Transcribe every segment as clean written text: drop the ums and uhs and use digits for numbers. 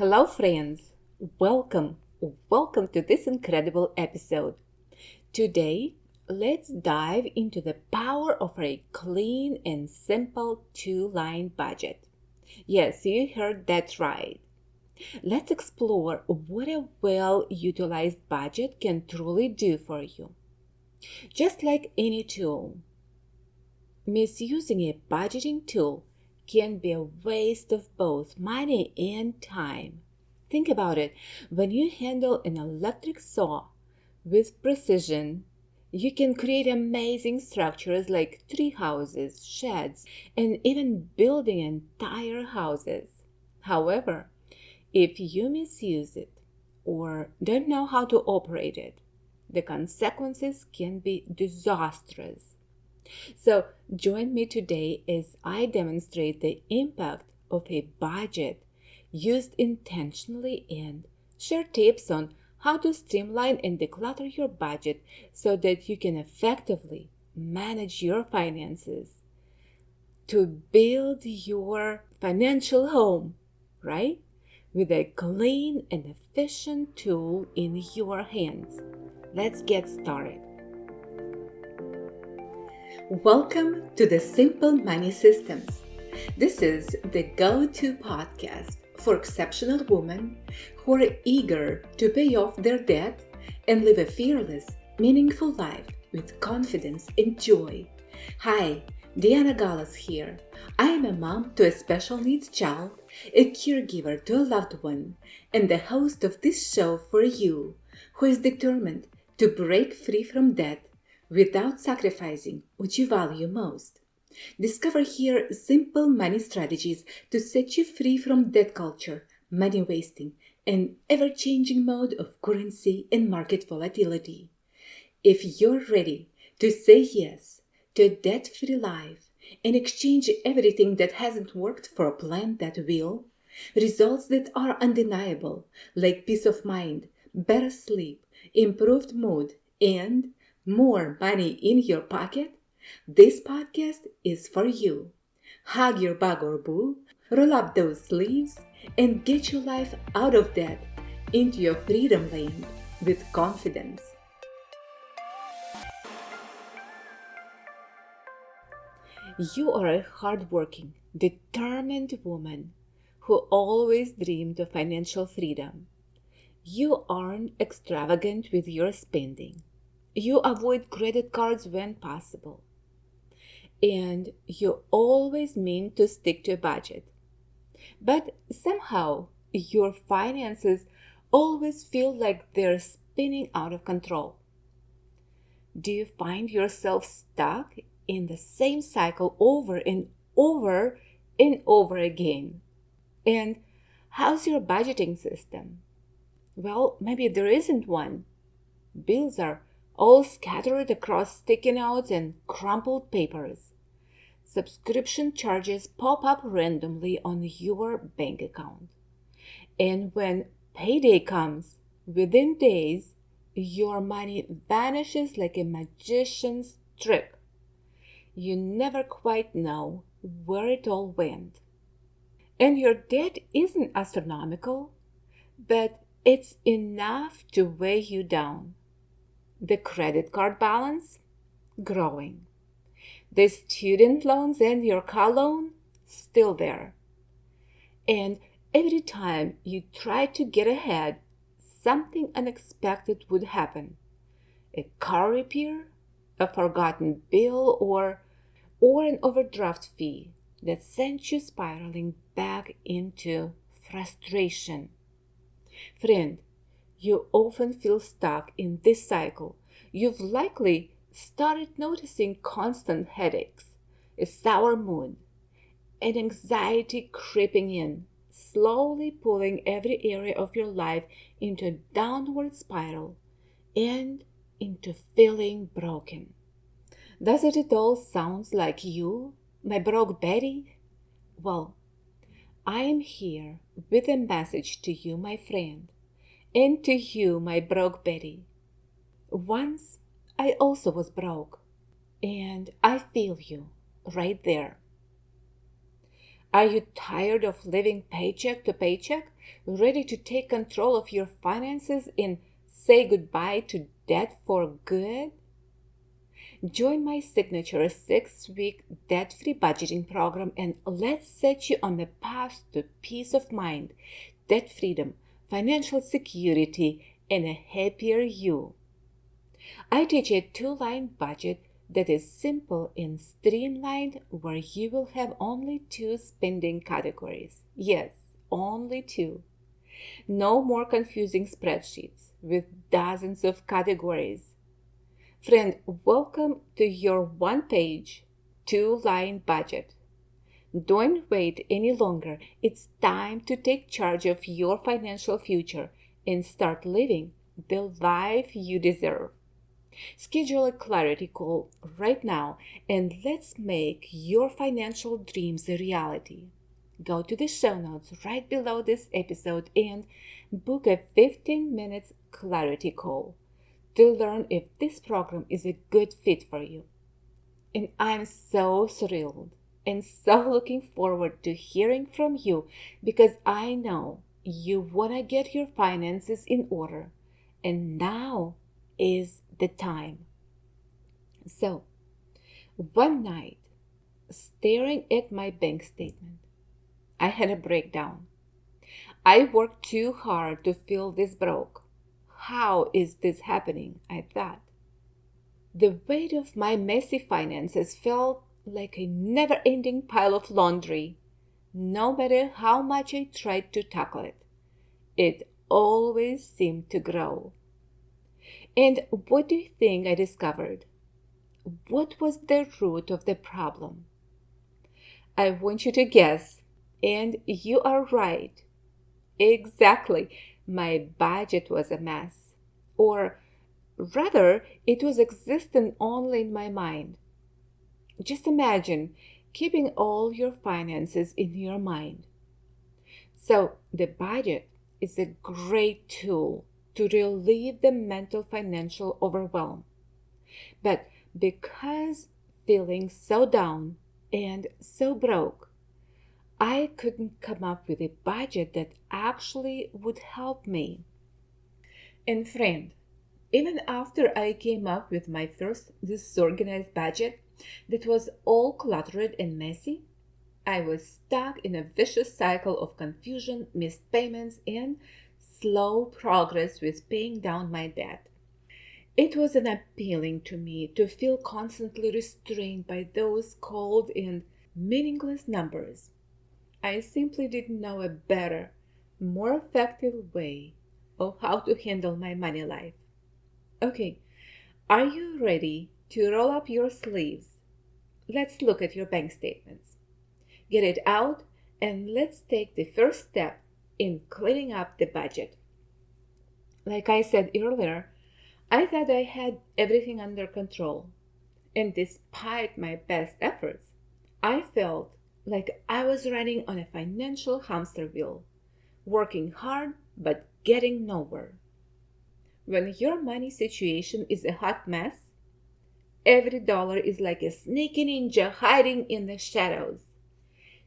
Hello, friends. Welcome. Welcome to this incredible episode. Today, let's dive into the power of a clean and simple two-line budget. Yes, you heard that right. Let's explore what a well-utilized budget can truly do for you. Just like any tool, misusing a budgeting tool can be a waste of both money and time. Think about it. When you handle an electric saw with precision, you can create amazing structures like tree houses, sheds, and even building entire houses. However, if you misuse it or don't know how to operate it, the consequences can be disastrous. So, join me today as I demonstrate the impact of a budget used intentionally and share tips on how to streamline and declutter your budget so that you can effectively manage your finances to build your financial home, right? With a clean and efficient tool in your hands. Let's get started. Welcome to the Simple Money Systems. This is the go-to podcast for exceptional women who are eager to pay off their debt and live a fearless, meaningful life with confidence and joy. Hi, Diana Gallas here. I am a mom to a special needs child, a caregiver to a loved one, and the host of this show for you, who is determined to break free from debt without sacrificing what you value most. Discover here simple money strategies to set you free from debt culture, money wasting, and ever-changing mode of currency and market volatility. If you're ready to say yes to a debt-free life and exchange everything that hasn't worked for a plan that will, results that are undeniable, like peace of mind, better sleep, improved mood, and more money in your pocket? This podcast is for you. Hug your bug or boo, roll up those sleeves, and get your life out of debt into your freedom lane with confidence. You are a hardworking, determined woman who always dreamed of financial freedom. You aren't extravagant with your spending. You avoid credit cards when possible. And you always mean to stick to a budget. But somehow, your finances always feel like they're spinning out of control. Do you find yourself stuck in the same cycle over and over and over again? And how's your budgeting system? Well, maybe there isn't one. Bills are all scattered across sticky notes and crumpled papers. Subscription charges pop up randomly on your bank account. And when payday comes, within days, your money vanishes like a magician's trick. You never quite know where it all went. And your debt isn't astronomical, but it's enough to weigh you down. The credit card balance? Growing. The student loans and your car loan? Still there. And every time you try to get ahead, something unexpected would happen. A car repair, a forgotten bill, or an overdraft fee that sent you spiraling back into frustration. Friend, you often feel stuck in this cycle. You've likely started noticing constant headaches, a sour mood, and anxiety creeping in, slowly pulling every area of your life into a downward spiral and into feeling broken. Doesn't it all sound like you, my broke Betty? Well, I am here with a message to you, my friend, and to you, my broke Betty. Once I also was broke, and I feel you right there. Are you tired of living paycheck to paycheck, ready to take control of your finances and say goodbye to debt for good? Join my signature 6-week debt-free budgeting program and let's set you on the path to peace of mind, debt freedom, financial security, and a happier you. I teach a 2-line budget that is simple and streamlined where you will have only 2 spending categories. Yes, only 2. No more confusing spreadsheets with dozens of categories. Friend, welcome to your 1-page, 2-line budget. Don't wait any longer. It's time to take charge of your financial future and start living the life you deserve. Schedule a clarity call right now and let's make your financial dreams a reality. Go to the show notes right below this episode and book a 15-minute clarity call to learn if this program is a good fit for you. And I'm so thrilled and so looking forward to hearing from you because I know you want to get your finances in order. And now is the time. So, one night, staring at my bank statement, I had a breakdown. I worked too hard to feel this broke. How is this happening? I thought. The weight of my messy finances felt like a never-ending pile of laundry. No matter how much I tried to tackle it, it always seemed to grow. And what do you think I discovered? What was the root of the problem? I want you to guess, and you are right. Exactly, my budget was a mess. Or rather, it was existing only in my mind. Just imagine keeping all your finances in your mind. So, the budget is a great tool to relieve the mental financial overwhelm. But because feeling so down and so broke, I couldn't come up with a budget that actually would help me. And friend, even after I came up with my first disorganized budget that was all cluttered and messy, I was stuck in a vicious cycle of confusion, missed payments, and slow progress with paying down my debt. It was appealing to me to feel constantly restrained by those cold and meaningless numbers. I simply didn't know a better, more effective way of how to handle my money life. Okay, are you ready to roll up your sleeves? Let's look at your bank statements. Get it out and let's take the first step in cleaning up the budget. Like I said earlier, I thought I had everything under control. And despite my best efforts, I felt like I was running on a financial hamster wheel, working hard but getting nowhere. When your money situation is a hot mess, every dollar is like a sneaky ninja hiding in the shadows.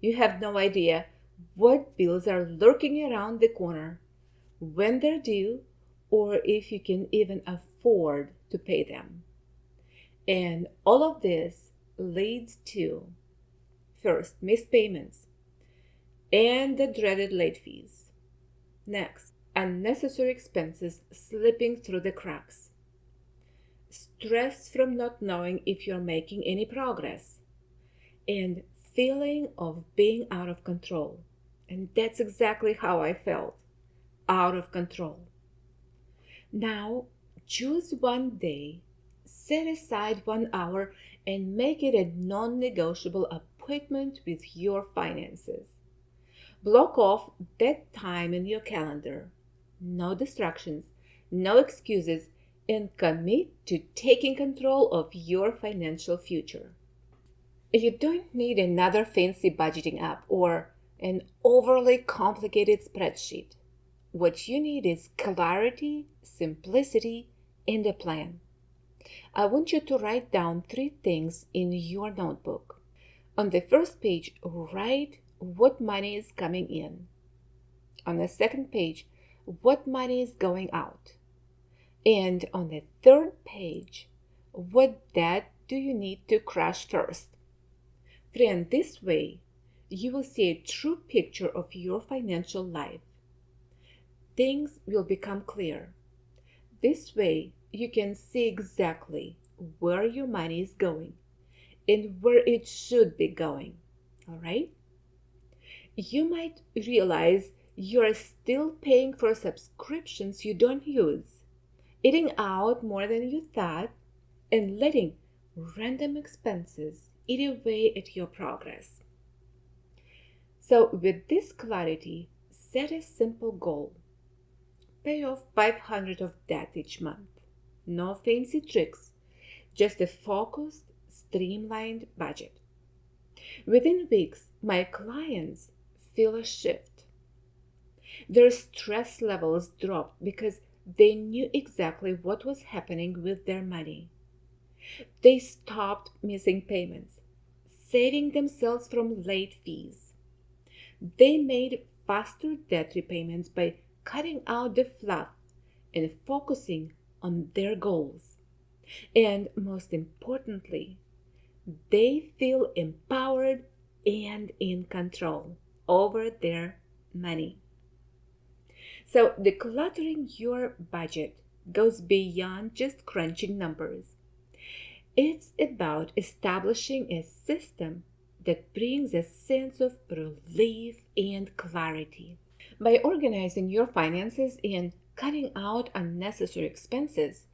You have no idea what bills are lurking around the corner, when they're due, or if you can even afford to pay them. And all of this leads to, first, missed payments and the dreaded late fees. Next, unnecessary expenses slipping through the cracks. Stress from not knowing if you're making any progress. And feeling of being out of control. And that's exactly how I felt, out of control. Now, choose one day, set aside 1 hour, and make it a non-negotiable appointment with your finances. Block off that time in your calendar. No distractions, no excuses, and commit to taking control of your financial future. You don't need another fancy budgeting app or an overly complicated spreadsheet. What you need is clarity, simplicity, and a plan. I want you to write down 3 things in your notebook. On the first page, write what money is coming in. On the second page, what money is going out. And on the third page, what debt do you need to crush first? Friend, this way, you will see a true picture of your financial life. Things will become clear. This way, you can see exactly where your money is going and where it should be going. All right? You might realize you're still paying for subscriptions you don't use, eating out more than you thought, and letting random expenses eat away at your progress. So, with this clarity, set a simple goal. Pay off 500 of debt each month. No fancy tricks, just a focused, streamlined budget. Within weeks, my clients feel a shift. Their stress levels dropped because they knew exactly what was happening with their money. They stopped missing payments, saving themselves from late fees. They made faster debt repayments by cutting out the fluff and focusing on their goals. And most importantly, they feel empowered and in control over their money. So, decluttering your budget goes beyond just crunching numbers. It's about establishing a system that brings a sense of relief and clarity. By organizing your finances and cutting out unnecessary expenses,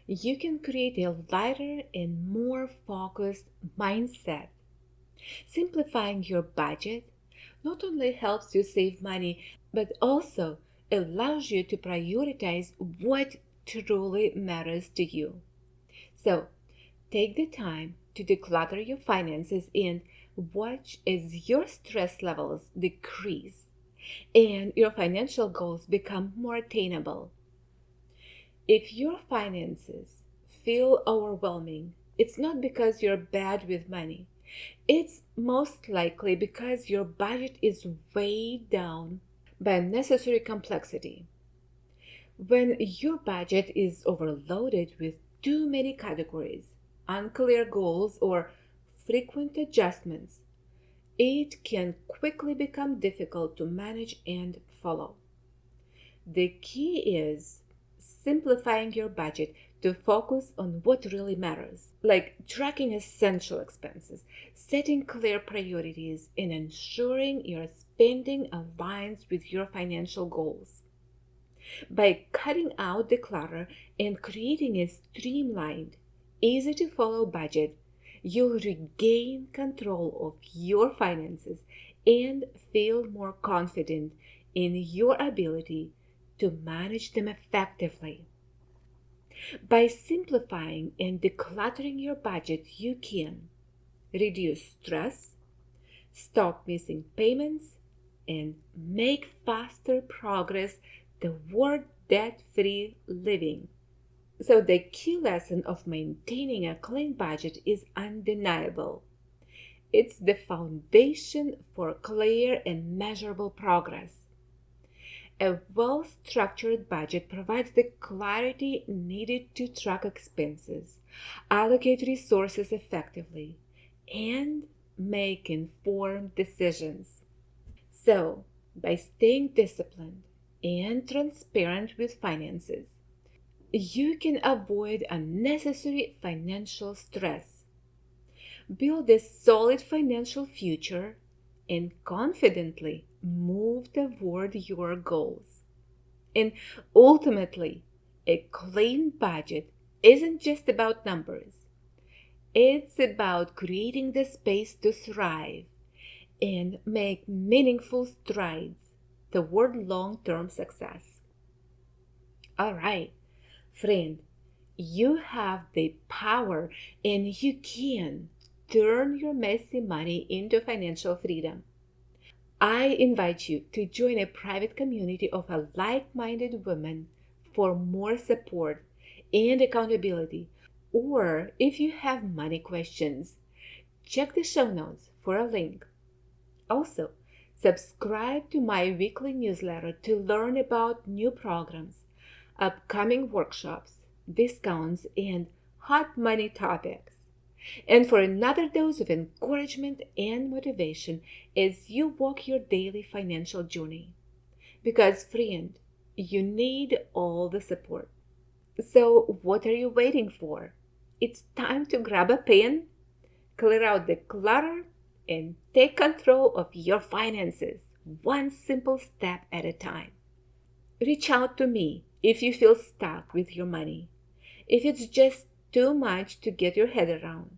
you can create a lighter and more focused mindset. Simplifying your budget not only helps you save money, but also allows you to prioritize what truly matters to you. So, take the time to declutter your finances and watch as your stress levels decrease and your financial goals become more attainable. If your finances feel overwhelming, it's not because you're bad with money. It's most likely because your budget is weighed down by unnecessary complexity. When your budget is overloaded with too many categories, unclear goals, or frequent adjustments, it can quickly become difficult to manage and follow. The key is simplifying your budget to focus on what really matters, like tracking essential expenses, setting clear priorities, and ensuring your spending aligns with your financial goals. By cutting out the clutter and creating a streamlined, easy to follow budget, you'll regain control of your finances and feel more confident in your ability to manage them effectively. By simplifying and decluttering your budget, you can reduce stress, stop missing payments, and make faster progress toward debt-free living. So the key lesson of maintaining a clean budget is undeniable. It's the foundation for clear and measurable progress. A well-structured budget provides the clarity needed to track expenses, allocate resources effectively, and make informed decisions. So, by staying disciplined and transparent with finances, you can avoid unnecessary financial stress, build a solid financial future, and confidently move toward your goals. And ultimately, a clean budget isn't just about numbers. It's about creating the space to thrive and make meaningful strides toward long-term success. All right, friend, you have the power and you can turn your messy money into financial freedom. I invite you to join a private community of like-minded women for more support and accountability. Or if you have money questions, check the show notes for a link. Also, Subscribe to my weekly newsletter to learn about new programs, upcoming workshops, discounts, and hot money topics. And for another dose of encouragement and motivation as you walk your daily financial journey. Because, friend, you need all the support. So, what are you waiting for? It's time to grab a pen, clear out the clutter, and take control of your finances, one simple step at a time. Reach out to me if you feel stuck with your money. If it's just too much to get your head around,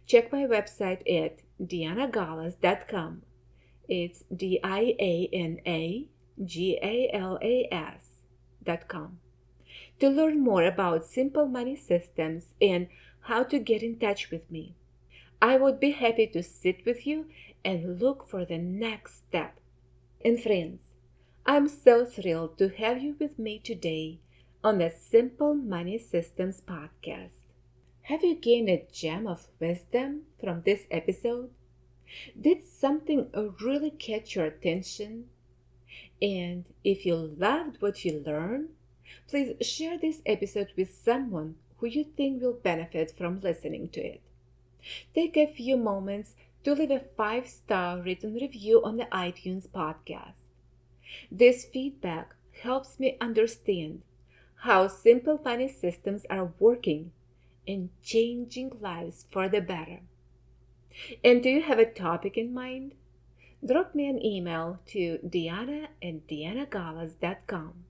check my website at dianagalas.com. It's dianagalas.com to learn more about simple money systems and how to get in touch with me. I would be happy to sit with you and look for the next step. And friends, I'm so thrilled to have you with me today on the Simple Money Systems podcast. Have you gained a gem of wisdom from this episode? Did something really catch your attention? And if you loved what you learned, please share this episode with someone who you think will benefit from listening to it. Take a few moments to leave a 5-star written review on the iTunes podcast. This feedback helps me understand how simple money systems are working and changing lives for the better. And do you have a topic in mind? Drop me an email to diana@dianagalas.com.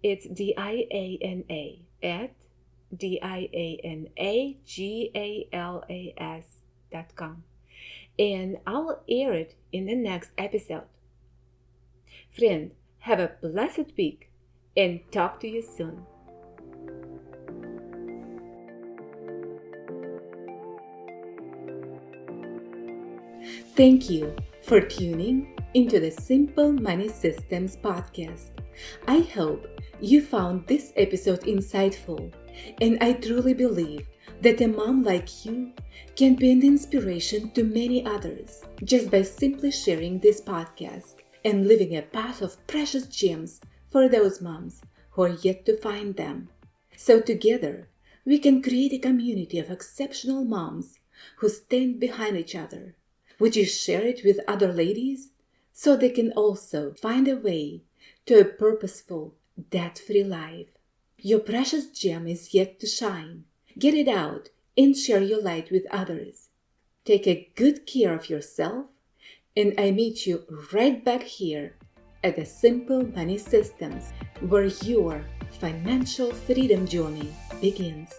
It's dianagalas.com. And I'll air it in the next episode. Friend, have a blessed week and talk to you soon. Thank you for tuning into the Simple Money Systems podcast. I hope you found this episode insightful, and I truly believe that a mom like you can be an inspiration to many others just by simply sharing this podcast and leaving a path of precious gems for those moms who are yet to find them. So together, we can create a community of exceptional moms who stand behind each other. Would you share it with other ladies so they can also find a way to a purposeful, debt-free life? Your precious gem is yet to shine. Get it out and share your light with others. Take a good care of yourself, and I meet you right back here at the Simple Money Systems, where your financial freedom journey begins.